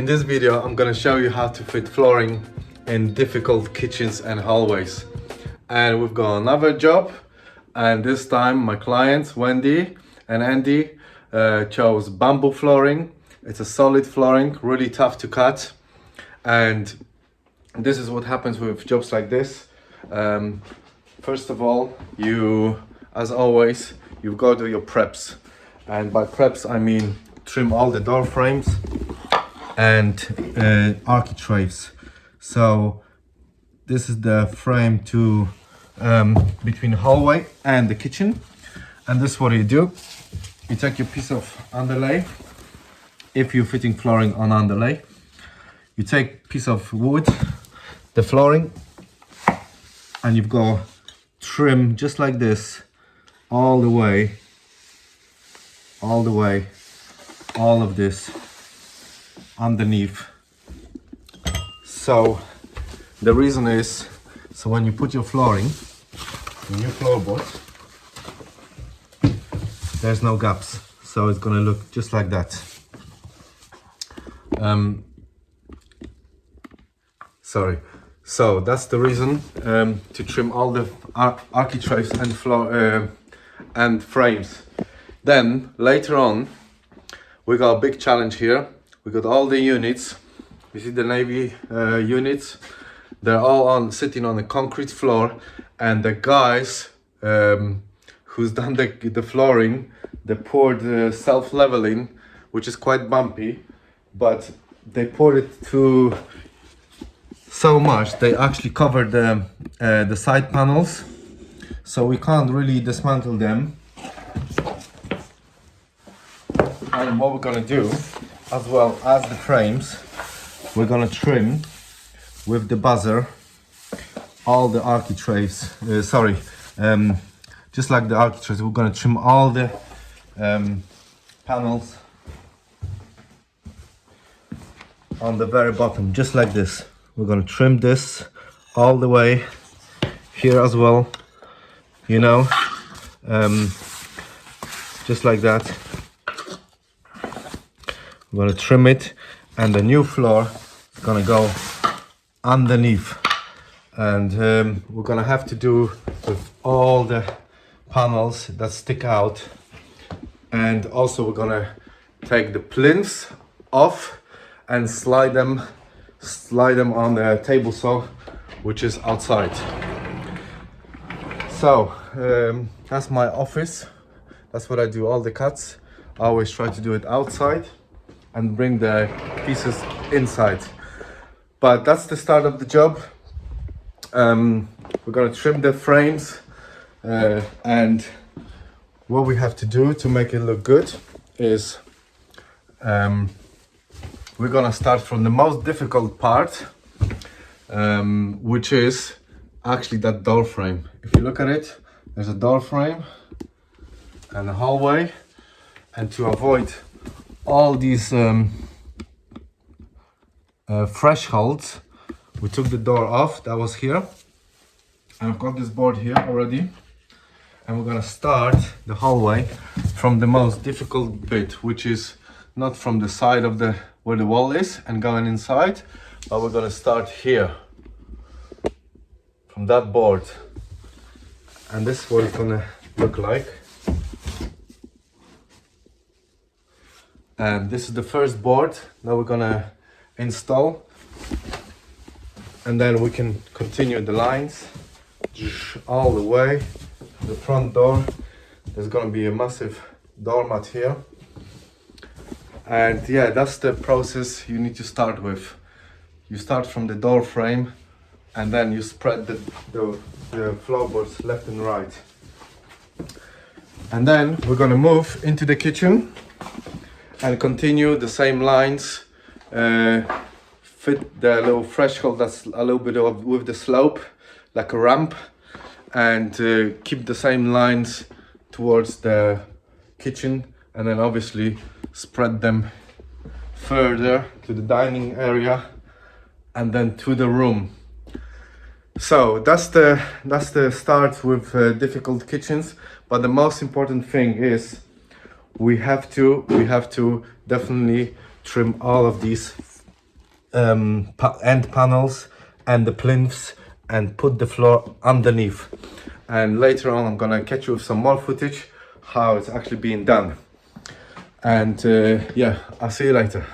In this video, I'm gonna show you how to fit flooring in difficult kitchens and hallways. And we've got another job, and this time my clients, Wendy and Andy, chose bamboo flooring. It's a solid flooring, really tough to cut. And this is what happens with jobs like this. First of all, as always, you've got to do your preps. And by preps, I mean trim all the door frames and architraves. So this is the frame to between the hallway and the kitchen. And this is what you do. You take your piece of underlay. If you're fitting flooring on underlay, you take piece of wood, the flooring, and you've got trim just like this all the way, all of this underneath. So the reason is, so when you put your flooring, your new floorboard, there's no gaps, so it's gonna look just like that. So that's the reason to trim all the architraves and floor and frames. Then later on, we got a big challenge here. We got all the units. You see the navy units. They're all sitting on a concrete floor, and the guys who's done the flooring, they poured self-leveling, which is quite bumpy, but they poured it to so much they actually covered the side panels, so we can't really dismantle them. And what we're gonna do, as well as the frames, we're gonna trim with the buzzer all the architraves. Just like the architraves, we're gonna trim all the panels on the very bottom, just like this. We're gonna trim this all the way here as well, just like that. We're gonna trim it, and the new floor is gonna go underneath. And we're gonna have to do with all the panels that stick out. And also we're gonna take the plinths off and slide them on the table saw, which is outside. So that's my office. That's what I do, all the cuts. I always try to do it outside and bring the pieces inside. But that's the start of the job. We're gonna trim the frames, and what we have to do to make it look good is we're gonna start from the most difficult part, which is actually that door frame. If you look at it, there's a door frame and a hallway, and to avoid all these thresholds, we took the door off that was here, and I've got this board here already, and we're gonna start the hallway from the most difficult bit, which is not from the side of where the wall is and going inside, but we're gonna start here from that board, and this is what it's gonna look like. And this is the first board that we're gonna install, and then we can continue the lines all the way to the front door. There's gonna be a massive doormat here. And yeah, that's the process you need to start with. You start from the door frame, and then you spread the floorboards left and right. And then we're gonna move into the kitchen and continue the same lines, fit the little threshold that's a little bit with the slope, like a ramp, and keep the same lines towards the kitchen, and then obviously spread them further to the dining area and then to the room. So that's the start with difficult kitchens. But the most important thing is we have to definitely trim all of these end panels and the plinths and put the floor underneath. And later on I'm gonna catch you with some more footage how it's actually being done. And yeah, I'll see you later.